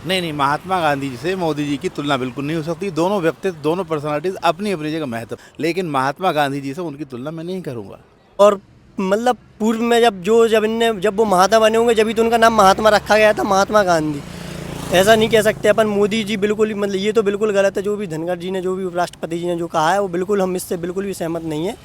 नहीं नहीं, महात्मा गांधी जी से मोदी जी की तुलना बिल्कुल नहीं हो सकती। दोनों व्यक्तित्व, दोनों पर्सनालिटीज अपनी अपनी जगह महत्व, लेकिन महात्मा गांधी जी से उनकी तुलना मैं नहीं करूँगा। और मतलब पूर्व में जब वो महात्मा बने होंगे जब तो उनका नाम महात्मा रखा गया था, महात्मा गांधी। ऐसा नहीं कह सकते अपन। मोदी जी बिल्कुल ही मतलब ये तो बिल्कुल गलत है। जो भी धनखड़ जी ने, जो भी उपराष्ट्रपति जी ने जो कहा है, वो बिल्कुल हम इससे बिल्कुल भी सहमत नहीं है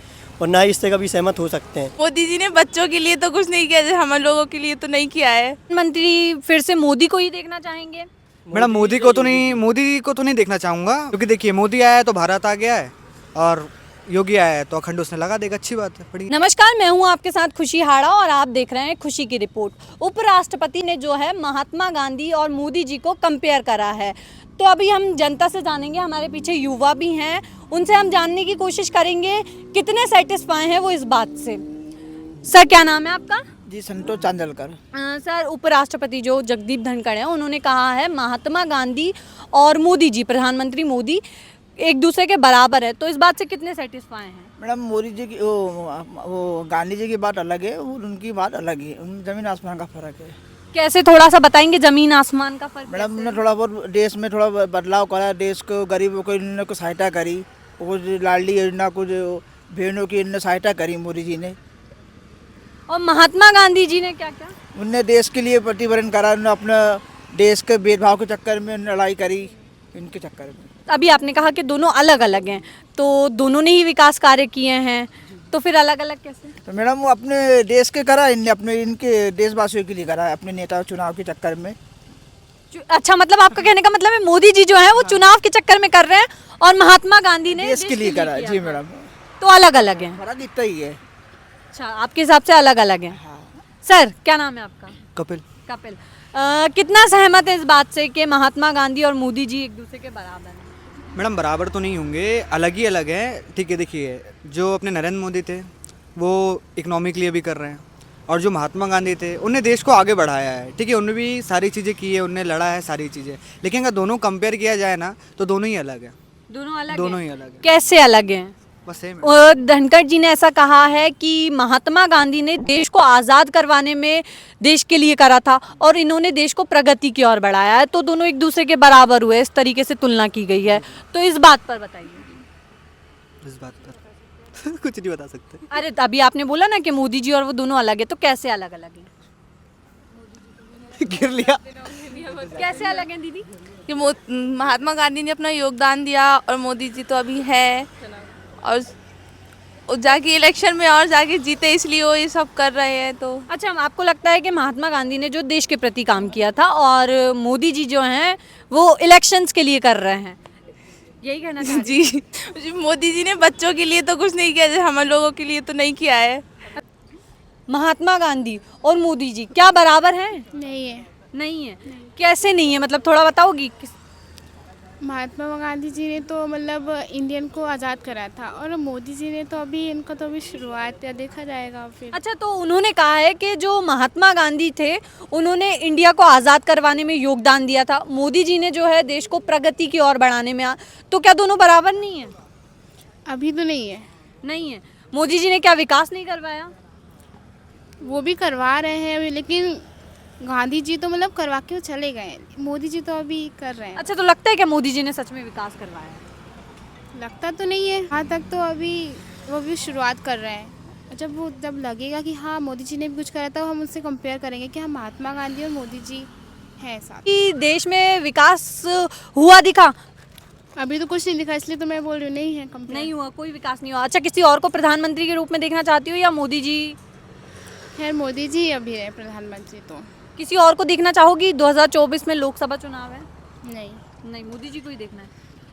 और ना ही इससे कभी सहमत हो सकते हैं। मोदी जी ने बच्चों के लिए तो कुछ नहीं किया, जो हम लोगों के लिए तो नहीं किया है। मंत्री फिर से मोदी को ही देखना चाहेंगे? मैडम मोदी को तो नहीं देखना चाहूँगा, क्योंकि देखिए मोदी आया है तो भारत आ गया है और योगी आया है तो अखंड उसने लगा देगा। अच्छी बात है, बड़ी। नमस्कार, मैं हूं आपके साथ खुशी हाड़ा और आप देख रहे हैं खुशी की रिपोर्ट। उपराष्ट्रपति ने जो है महात्मा गांधी और मोदी जी को कंपेयर करा है। तो अभी हम जनता से जानेंगे, हमारे पीछे युवा भी हैं, उनसे हम जानने की कोशिश करेंगे कितने सेटिस्फाई हैं वो इस बात से। सर, क्या नाम है आपका? जी, संतोष चांदलकर। सर, उपराष्ट्रपति जो जगदीप धनखड़ हैं, उन्होंने कहा है महात्मा गांधी और मोदी जी, प्रधानमंत्री मोदी एक दूसरे के बराबर है। तो इस बात से कितने सेटिस्फाई हैं? मैडम, मोदी जी की वो गांधी जी की बात अलग है और उनकी बात अलग है। उन जमीन आसमान का फर्क है। कैसे, थोड़ा सा बताएंगे जमीन आसमान का फर्क? मैडम, उन्होंने थोड़ा बहुत देश में थोड़ा बदलाव करा, देश को गरीबों को इन्होंने को सहायता करी, कुछ लाडली योजना, कुछ बहनों की इन्होंने सहायता करी मोदी जी ने। और महात्मा गांधी जी ने क्या क्या? उनने देश के लिए प्रतिवरण करा, उन्होंने अपना देश के भेदभाव के चक्कर में लड़ाई करी, इनके चक्कर में। अभी आपने कहा कि दोनों अलग अलग हैं, तो दोनों ने ही विकास कार्य किए हैं, तो फिर अलग अलग कैसे? तो मैडम, वो अपने देश के करा, इनने अपने इनके देशवासियों के लिए करा, अपने नेता चुनाव के चक्कर में। अच्छा, मतलब आपका कहने का मतलब है मोदी जी जो है वो चुनाव के चक्कर में कर रहे हैं और महात्मा गांधी ने देश के लिए करा। जी मैडम, तो अलग अलग हैं। फर्क इतना ही है। अच्छा, आपके हिसाब से अलग अलग हैं। सर, क्या नाम है आपका? कपिल। कपिल। कितना सहमत है इस बात से कि महात्मा गांधी और मोदी जी एक दूसरे के बराबर हैं? मैडम बराबर तो नहीं होंगे, अलग ही अलग है। ठीक है, देखिए जो अपने नरेंद्र मोदी थे वो इकोनॉमी के लिए भी कर रहे हैं, और जो महात्मा गांधी थे उनने देश को आगे बढ़ाया है। ठीक है, उन्होंने भी सारी चीज़ें की है, उनने लड़ा है सारी चीज़ें, लेकिन अगर दोनों कंपेयर किया जाए ना तो दोनों ही अलग है। दोनों ही अलग है। कैसे अलग हैं? बस सेम। धनखड़ जी ने ऐसा कहा है कि महात्मा गांधी ने देश को आज़ाद करवाने में देश के लिए करा था और इन्होंने देश को प्रगति की ओर बढ़ाया है, तो दोनों एक दूसरे के बराबर हुए, इस तरीके से तुलना की गई है। तो इस बात पर बताइए। इस बात पर कुछ नहीं बता सकते। अरे, अभी आपने बोला ना कि मोदी जी और वो दोनों अलग है, तो कैसे अलग अलग हैं? गिर लिया। कैसे अलग हैं दीदी? कि महात्मा गांधी ने अपना योगदान दिया और मोदी जी तो अभी है और जाके इलेक्शन में और जाके जीते, इसलिए वो ये सब कर रहे हैं। तो अच्छा, आपको लगता है कि महात्मा गांधी ने जो देश के प्रति काम किया था और मोदी जी जो हैं वो इलेक्शंस के लिए कर रहे हैं, यही कहना चाह रहे हैं? जी, मोदी जी ने बच्चों के लिए तो कुछ नहीं किया, जो हम लोगों के लिए तो नहीं किया है। महात्मा गांधी और मोदी जी क्या बराबर हैं? नहीं है। नहीं है। कैसे नहीं है, मतलब थोड़ा बताओगी? महात्मा गांधी जी ने तो मतलब इंडियन को आज़ाद करा था और मोदी जी ने तो अभी इनका तो अभी शुरुआत है, देखा जाएगा फिर। अच्छा, तो उन्होंने कहा है कि जो महात्मा गांधी थे उन्होंने इंडिया को आज़ाद करवाने में योगदान दिया था, मोदी जी ने जो है देश को प्रगति की ओर बढ़ाने में, तो क्या दोनों बराबर नहीं है? अभी तो नहीं है। नहीं है। मोदी जी ने क्या विकास नहीं करवाया? वो भी करवा रहे हैं अभी, लेकिन गांधी जी तो मतलब करवा के वो चले गए, मोदी जी तो अभी कर रहे हैं। अच्छा, तो लगता है कि मोदी जी ने सच में विकास करवाया? लगता तो नहीं है, हाँ तक तो अभी वो भी शुरुआत कर रहे हैं। जब लगेगा कि हाँ मोदी जी ने भी कुछ करा था, हम उससे कंपेयर करेंगे कि हाँ महात्मा गांधी और मोदी जी हैं साथ। कि देश में विकास हुआ दिखा? अभी तो कुछ नहीं दिखा, इसलिए तो मैं बोल रही हूँ नहीं है, कंपेयर नहीं हुआ, कोई विकास नहीं हुआ। अच्छा, किसी और को प्रधानमंत्री के रूप में देखना चाहती हो या मोदी जी? खैर मोदी जी अभी है प्रधानमंत्री, तो किसी और को देखना चाहोगी? 2024 में लोकसभा चुनाव है। नहीं, मोदी जी को ही देखना है।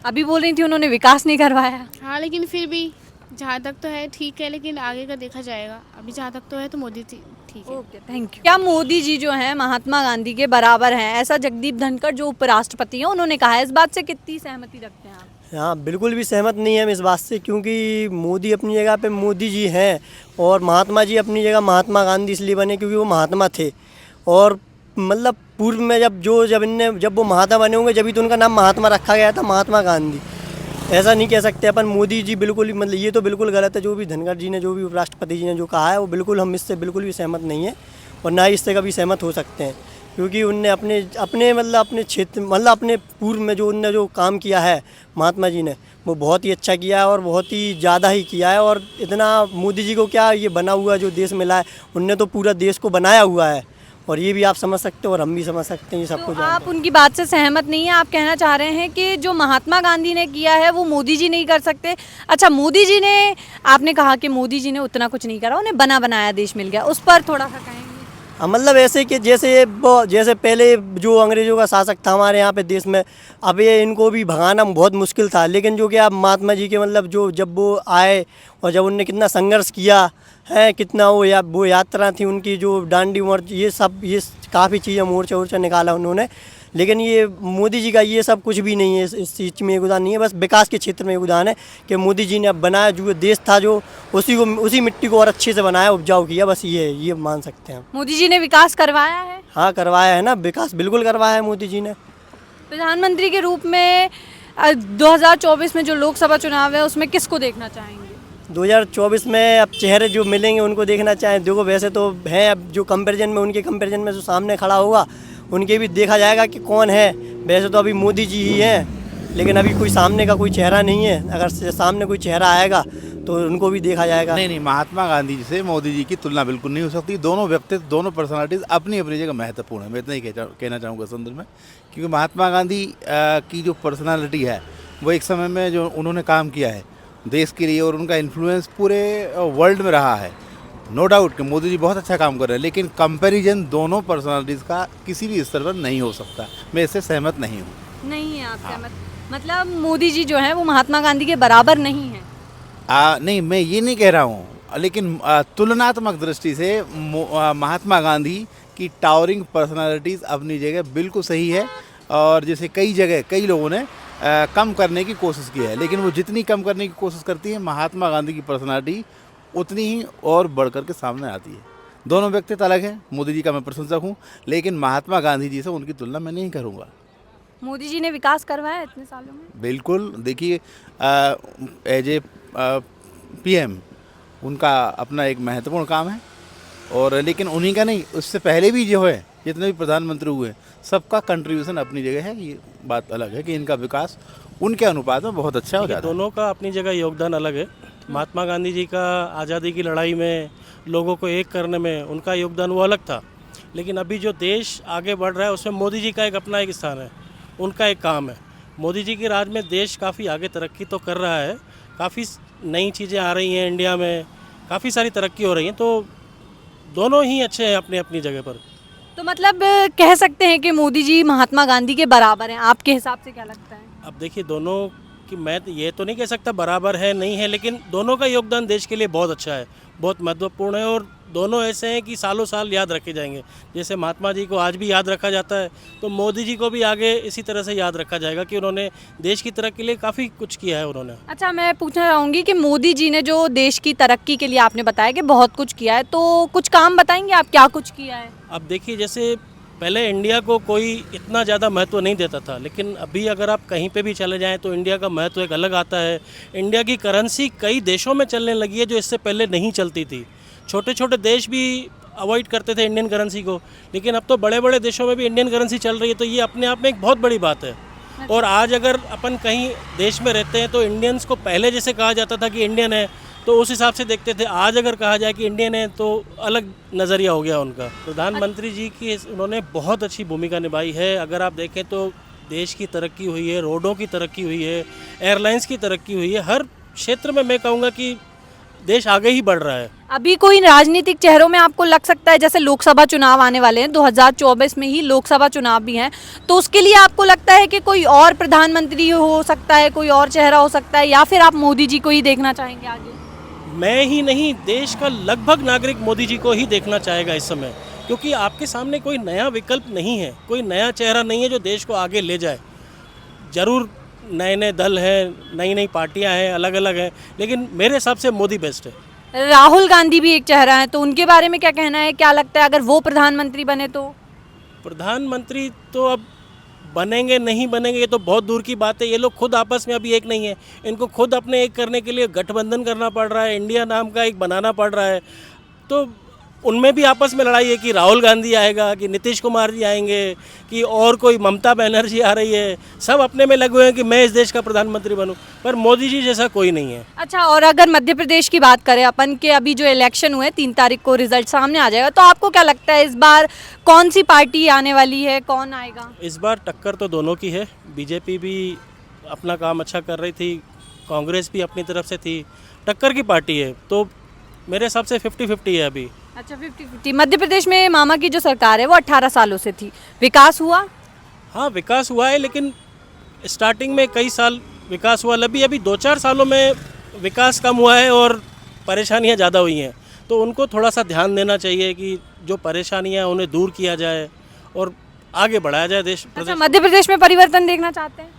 अभी बोल रही थी उन्होंने विकास नहीं करवाया। हाँ लेकिन फिर भी जहाँ तक तो है ठीक है, लेकिन आगे का देखा जाएगा। अभी जहाँ तक तो है तो मोदी जी ठीक है। Okay, thank you. क्या मोदी जी जो हैं महात्मा गांधी के बराबर हैं, ऐसा जगदीप धनखड़ जो उपराष्ट्रपति हैं उन्होंने कहा है? इस बात से कितनी सहमति रखते हैं आप? हाँ, बिल्कुल भी सहमत नहीं है हम इस बात से, क्योंकि मोदी अपनी जगह पे मोदी जी हैं और महात्मा जी अपनी जगह महात्मा गांधी इसलिए बने क्योंकि वो महात्मा थे। और मतलब पूर्व में जब वो महात्मा बने होंगे जब तो उनका नाम महात्मा रखा गया था, महात्मा गांधी। ऐसा नहीं कह सकते अपन। मोदी जी बिल्कुल ही मतलब ये तो बिल्कुल गलत है। जो भी धनखड़ जी ने, जो भी उपराष्ट्रपति जी ने जो कहा है, वो बिल्कुल हम इससे बिल्कुल भी सहमत नहीं है और ना ही इससे कभी सहमत हो सकते हैं, क्योंकि उनने अपने अपने मतलब अपने क्षेत्र मतलब अपने पूर्व में जो उनने जो काम किया है महात्मा जी ने, वो बहुत ही अच्छा किया है और बहुत ही ज़्यादा ही किया है। और इतना मोदी जी को क्या ये बना हुआ जो देश मिला है, उनने तो पूरा देश को बनाया हुआ है। और ये भी आप समझ सकते हो और हम भी समझ सकते हैं, ये सबको तो जानते आप हैं। उनकी बात से सहमत नहीं है? आप कहना चाह रहे हैं कि जो महात्मा गांधी ने किया है वो मोदी जी नहीं कर सकते? अच्छा, मोदी जी ने, आपने कहा कि मोदी जी ने उतना कुछ नहीं करा, उन्हें बना बनाया देश मिल गया, उस पर थोड़ा सा कहेंगे? हाँ, मतलब ऐसे कि जैसे पहले जो अंग्रेज़ों का शासक था हमारे यहाँ पे देश में, अब ये इनको भी भगाना बहुत मुश्किल था। लेकिन जो कि आप महात्मा जी के मतलब जो जब वो आए और जब उनने कितना संघर्ष किया है, कितना वो यात्रा थी उनकी, जो डांडी मोर्चा, ये काफ़ी चीज़ें मोर्चा निकाला उन्होंने। लेकिन ये मोदी जी का ये सब कुछ भी नहीं है, इस चीज़ में योगदान नहीं है। बस विकास के क्षेत्र में योगदान है कि मोदी जी ने अब बनाया जो देश था, जो उसी मिट्टी को और अच्छे से बनाया, उपजाऊ किया, बस ये मान सकते हैं। मोदी जी ने विकास करवाया है? हाँ, करवाया है ना, विकास बिल्कुल करवाया है मोदी जी ने। प्रधानमंत्री के रूप में 2024 में जो लोकसभा चुनाव है उसमें किसको देखना चाहेंगे? 2024 में अब चेहरे जो मिलेंगे उनको देखना चाहें। देखो, वैसे तो हैं, अब जो उनके कंपैरिजन में जो सामने खड़ा होगा उनके भी देखा जाएगा कि कौन है। वैसे तो अभी मोदी जी ही हैं, लेकिन अभी कोई सामने का कोई चेहरा नहीं है। अगर सामने कोई चेहरा आएगा तो उनको भी देखा जाएगा। नहीं, महात्मा गांधी जी से मोदी जी की तुलना बिल्कुल नहीं हो सकती। दोनों व्यक्तित्व, दोनों पर्सनालिटीज़ अपनी अपनी जगह महत्वपूर्ण है। मैं इतना ही कहना चाहूँगा संदर्भ में, क्योंकि महात्मा गांधी की जो पर्सनालिटी है, वो एक समय में जो उन्होंने काम किया है देश के लिए, और उनका इन्फ्लुएंस पूरे वर्ल्ड में रहा है। नो डाउट कि मोदी जी बहुत अच्छा काम कर रहे हैं, लेकिन कंपैरिजन दोनों पर्सनालिटीज़ का किसी भी स्तर पर नहीं हो सकता। मैं इससे सहमत नहीं हूँ। नहीं है आप सहमत? मतलब मोदी जी जो हैं वो महात्मा गांधी के बराबर नहीं है? नहीं, मैं ये नहीं कह रहा हूँ, लेकिन तुलनात्मक दृष्टि से महात्मा गांधी की टावरिंग पर्सनालिटीज़ अपनी जगह बिल्कुल सही है। और जैसे कई लोगों ने कम करने की कोशिश की है, लेकिन वो जितनी कम करने की कोशिश करती है, महात्मा गांधी की पर्सनालिटी उतनी ही और बढ़ कर के सामने आती है। दोनों व्यक्तित्व अलग हैं। मोदी जी का मैं प्रशंसक हूँ, लेकिन महात्मा गांधी जी से उनकी तुलना मैं नहीं करूँगा। मोदी जी ने विकास करवाया इतने सालों में? बिल्कुल, देखिए, एज ए पीएम उनका अपना एक महत्वपूर्ण काम है, और लेकिन उन्हीं का नहीं, उससे पहले भी जो है जितने भी प्रधानमंत्री हुए, सबका कंट्रीब्यूशन अपनी जगह है। ये बात अलग है कि इनका विकास उनके अनुपात में बहुत अच्छा हो जाता है। दोनों का अपनी जगह योगदान अलग है। महात्मा गांधी जी का आज़ादी की लड़ाई में लोगों को एक करने में उनका योगदान वो अलग था, लेकिन अभी जो देश आगे बढ़ रहा है उसमें मोदी जी का एक अपना एक स्थान है, उनका एक काम है। मोदी जी के राज में देश काफ़ी आगे तरक्की तो कर रहा है, काफ़ी नई चीज़ें आ रही हैं इंडिया में, काफ़ी सारी तरक्की हो रही है, तो दोनों ही अच्छे हैं अपनी अपनी जगह पर। तो मतलब कह सकते हैं कि मोदी जी महात्मा गांधी के बराबर हैं, आपके हिसाब से क्या लगता है? अब देखिए, दोनों की मैं ये तो नहीं कह सकता बराबर है नहीं है, लेकिन दोनों का योगदान देश के लिए बहुत अच्छा है, बहुत महत्वपूर्ण है, और दोनों ऐसे हैं कि सालों साल याद रखे जाएंगे। जैसे महात्मा जी को आज भी याद रखा जाता है, तो मोदी जी को भी आगे इसी तरह से याद रखा जाएगा कि उन्होंने देश की तरक्की के लिए काफ़ी कुछ किया है उन्होंने। अच्छा, मैं पूछना चाहूँगी कि मोदी जी ने जो देश की तरक्की के लिए, आपने बताया कि बहुत कुछ किया है, तो कुछ काम बताएंगे आप, क्या कुछ किया है? अब देखिए, जैसे पहले इंडिया को कोई इतना ज़्यादा महत्व नहीं देता था, लेकिन अभी अगर आप कहीं पे भी चले जाएं तो इंडिया का महत्व एक अलग आता है। इंडिया की करेंसी कई देशों में चलने लगी है जो इससे पहले नहीं चलती थी। छोटे छोटे देश भी अवॉइड करते थे इंडियन करेंसी को, लेकिन अब तो बड़े बड़े देशों में भी इंडियन करेंसी चल रही है, तो ये अपने आप में एक बहुत बड़ी बात है। और आज अगर अपन कहीं देश में रहते हैं तो इंडियंस को पहले जैसे कहा जाता था कि इंडियन है, तो उस हिसाब से देखते थे। आज अगर कहा जाए कि इंडियन है तो अलग नज़रिया हो गया उनका। प्रधानमंत्री जी की उन्होंने बहुत अच्छी भूमिका निभाई है। अगर आप देखें तो देश की तरक्की हुई है, रोडों की तरक्की हुई है, एयरलाइंस की तरक्की हुई है, हर क्षेत्र में मैं कहूँगा कि देश आगे ही बढ़ रहा है। अभी कोई राजनीतिक चेहरों में आपको लग सकता है, जैसे लोकसभा चुनाव आने वाले हैं, 2024 में ही लोकसभा चुनाव भी हैं, तो उसके लिए आपको लगता है कि कोई और प्रधानमंत्री हो सकता है, कोई और चेहरा हो सकता है, या फिर आप मोदी जी को ही देखना चाहेंगे आगे? मैं ही नहीं, देश का लगभग नागरिक मोदी जी को ही देखना चाहेगा इस समय, क्योंकि आपके सामने कोई नया विकल्प नहीं है, कोई नया चेहरा नहीं है जो देश को आगे ले जाए। ज़रूर नए नए दल हैं, नई नई पार्टियां हैं, अलग अलग हैं, लेकिन मेरे हिसाब से मोदी बेस्ट है। राहुल गांधी भी एक चेहरा है, तो उनके बारे में क्या कहना है? क्या लगता है अगर वो प्रधानमंत्री बने तो? प्रधानमंत्री तो अब बनेंगे नहीं बनेंगे ये तो बहुत दूर की बात है। ये लोग खुद आपस में अभी एक नहीं है, इनको खुद अपने एक करने के लिए गठबंधन करना पड़ रहा है, इंडिया नाम का एक बनाना पड़ रहा है। तो उनमें भी आपस में लड़ाई है कि राहुल गांधी आएगा, कि नीतीश कुमार जी आएंगे, कि और कोई ममता बनर्जी आ रही है। सब अपने में लगे हुए हैं कि मैं इस देश का प्रधानमंत्री बनूं, पर मोदी जी जैसा कोई नहीं है। अच्छा, और अगर मध्य प्रदेश की बात करें अपन के, अभी जो इलेक्शन हुए 3 तारीख को रिजल्ट सामने आ जाएगा, तो आपको क्या लगता है इस बार कौन सी पार्टी आने वाली है, कौन आएगा? इस बार टक्कर तो दोनों की है। बीजेपी भी अपना काम अच्छा कर रही थी, कांग्रेस भी अपनी तरफ से थी, टक्कर की पार्टी है। तो मेरे हिसाब से 50-50 है अभी। अच्छा, 50-50। मध्य प्रदेश में मामा की जो सरकार है वो 18 सालों से थी, विकास हुआ? हाँ, विकास हुआ है, लेकिन स्टार्टिंग में कई साल विकास हुआ, अभी 2-4 सालों में विकास कम हुआ है और परेशानियाँ ज़्यादा हुई हैं। तो उनको थोड़ा सा ध्यान देना चाहिए कि जो परेशानियाँ हैं उन्हें दूर किया जाए और आगे बढ़ाया जाए देश। अच्छा, मध्य प्रदेश में परिवर्तन देखना चाहते हैं?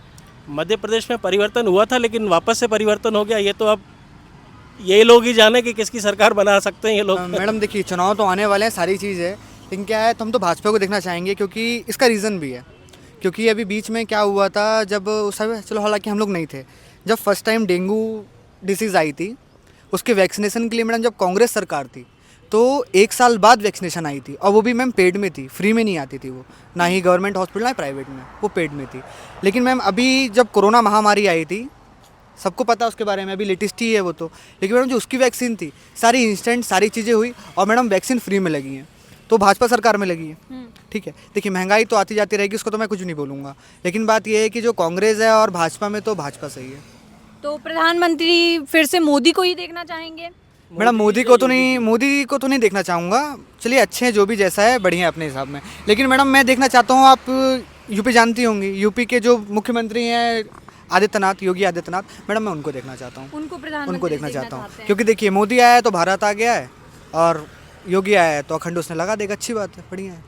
मध्य प्रदेश में परिवर्तन हुआ था, लेकिन वापस से परिवर्तन हो गया। ये तो अब यही लोग ही जाने कि किसकी सरकार बना सकते हैं ये लोग। मैडम देखिए, चुनाव तो आने वाले हैं, सारी चीज़ है, लेकिन क्या है, तो हम तो भाजपा को देखना चाहेंगे, क्योंकि इसका रीज़न भी है। क्योंकि अभी बीच में क्या हुआ था, जब उस समय चलो हालांकि हम लोग नहीं थे, जब फर्स्ट टाइम डेंगू डिसीज़ आई थी, उसके वैक्सीनेशन के लिए मैडम जब कांग्रेस सरकार थी, तो 1 साल बाद वैक्सीनेशन आई थी, और वो भी मैम पेड में थी, फ्री में नहीं आती थी वो, ना ही गवर्नमेंट हॉस्पिटल ना प्राइवेट में, वो पेड में थी। लेकिन मैम अभी जब कोरोना महामारी आई थी, सबको पता उसके बारे में, अभी लेटेस्ट ही है वो तो, लेकिन मैडम जो उसकी वैक्सीन थी, सारी इंस्टेंट सारी चीज़ें हुई, और मैडम वैक्सीन फ्री में लगी हैं, तो भाजपा सरकार में लगी है। ठीक है, देखिए महंगाई तो आती जाती रहेगी, उसको तो मैं कुछ नहीं बोलूँगा, लेकिन बात यह है कि जो कांग्रेस है और भाजपा में, तो भाजपा सही है। तो प्रधानमंत्री फिर से मोदी को ही देखना चाहेंगे? मैडम मोदी को तो नहीं देखना चाहूँगा। चलिए अच्छे हैं, जो भी जैसा है बढ़िया है अपने हिसाब में, लेकिन मैडम मैं देखना चाहता हूँ, आप यूपी जानती होंगी, यूपी के जो मुख्यमंत्री हैं आदित्यनाथ, योगी आदित्यनाथ, मैडम मैं उनको देखना चाहता हूँ, उनको देखना चाहता हूँ। क्योंकि देखिए मोदी आया है तो भारत आ गया है, और योगी आया है तो अखंड उसने लगा देगा, अच्छी बात है, बढ़िया है।